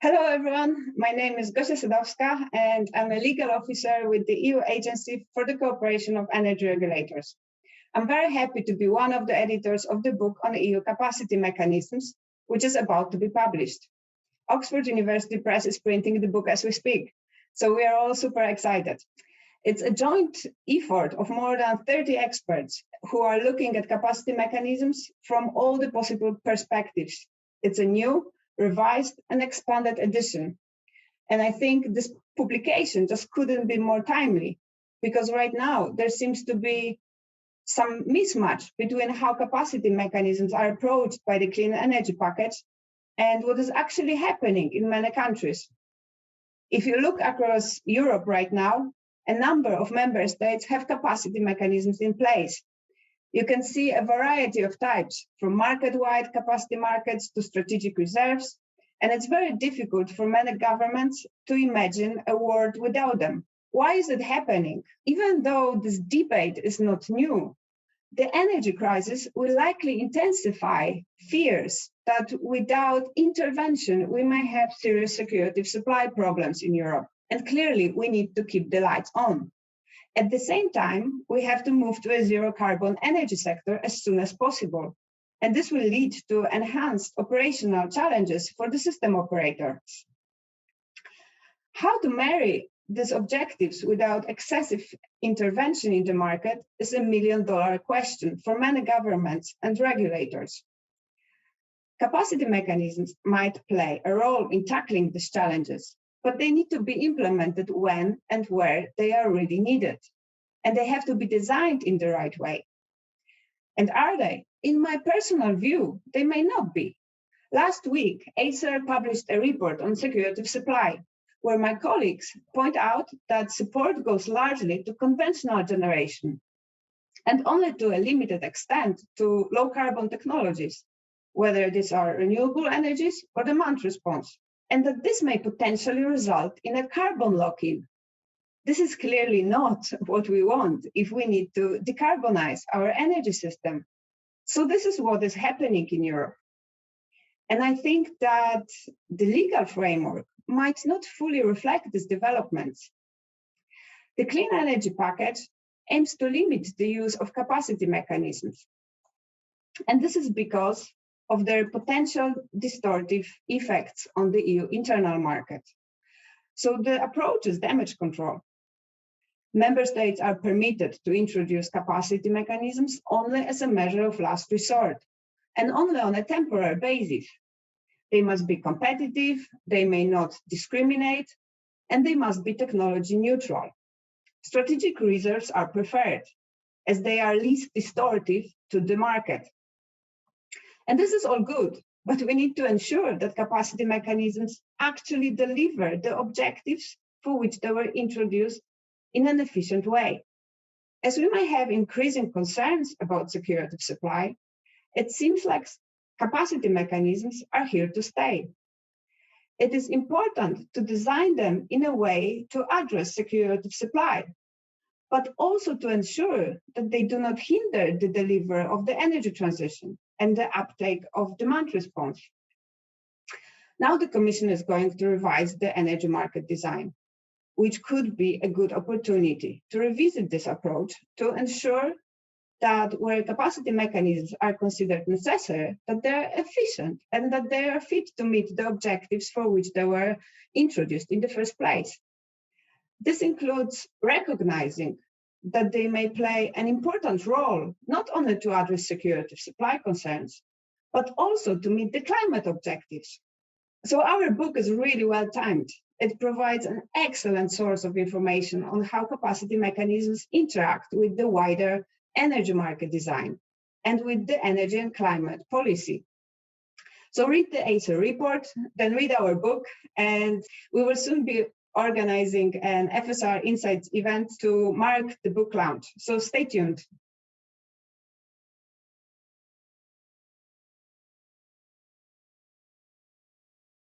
Hello, everyone. My name is Małgorzata Sadowska, and I'm a legal officer with the EU Agency for the Cooperation of Energy Regulators. I'm very happy to be one of the editors of the book on EU capacity mechanisms, which is about to be published. Oxford University Press is printing the book as we speak, so we are all super excited. It's a joint effort of more than 30 experts who are looking at capacity mechanisms from all the possible perspectives. It's a new, revised and expanded edition. And I think this publication just couldn't be more timely, because right now there seems to be some mismatch between how capacity mechanisms are approached by the clean energy package and what is actually happening in many countries. If you look across Europe right now, a number of member states have capacity mechanisms in place. You can see a variety of types, from market-wide capacity markets to strategic reserves, and it's very difficult for many governments to imagine a world without them. Why is it happening? Even though this debate is not new, the energy crisis will likely intensify fears that without intervention, we may have serious security of supply problems in Europe. And clearly, we need to keep the lights on. At the same time, we have to move to a zero carbon energy sector as soon as possible. And this will lead to enhanced operational challenges for the system operators. How to marry these objectives without excessive intervention in the market is a million-dollar question for many governments and regulators. Capacity mechanisms might play a role in tackling these challenges, but they need to be implemented when and where they are really needed. And they have to be designed in the right way. And are they? In my personal view, they may not be. Last week, ACER published a report on security of supply, where my colleagues point out that support goes largely to conventional generation and only to a limited extent to low carbon technologies, whether these are renewable energies or demand response, and that this may potentially result in a carbon lock-in. This is clearly not what we want if we need to decarbonize our energy system. So this is what is happening in Europe. And I think that the legal framework might not fully reflect these developments. The clean energy package aims to limit the use of capacity mechanisms. And this is because of their potential distortive effects on the EU internal market. So the approach is damage control. Member states are permitted to introduce capacity mechanisms only as a measure of last resort and only on a temporary basis. They must be competitive, they may not discriminate, and they must be technology neutral. Strategic reserves are preferred as they are least distortive to the market. And this is all good, but we need to ensure that capacity mechanisms actually deliver the objectives for which they were introduced in an efficient way. As we may have increasing concerns about security of supply, it seems like capacity mechanisms are here to stay. It is important to design them in a way to address security of supply, but also to ensure that they do not hinder the delivery of the energy transition and the uptake of demand response. Now the Commission is going to revise the energy market design, which could be a good opportunity to revisit this approach to ensure that where capacity mechanisms are considered necessary, that they're efficient and that they are fit to meet the objectives for which they were introduced in the first place. This includes recognizing that they may play an important role, not only to address security of supply concerns, but also to meet the climate objectives. So our book is really well timed. It provides an excellent source of information on how capacity mechanisms interact with the wider energy market design and with the energy and climate policy. So read the ACER report, then read our book, and we will soon be organizing an FSR Insights event to mark the book launch. So stay tuned.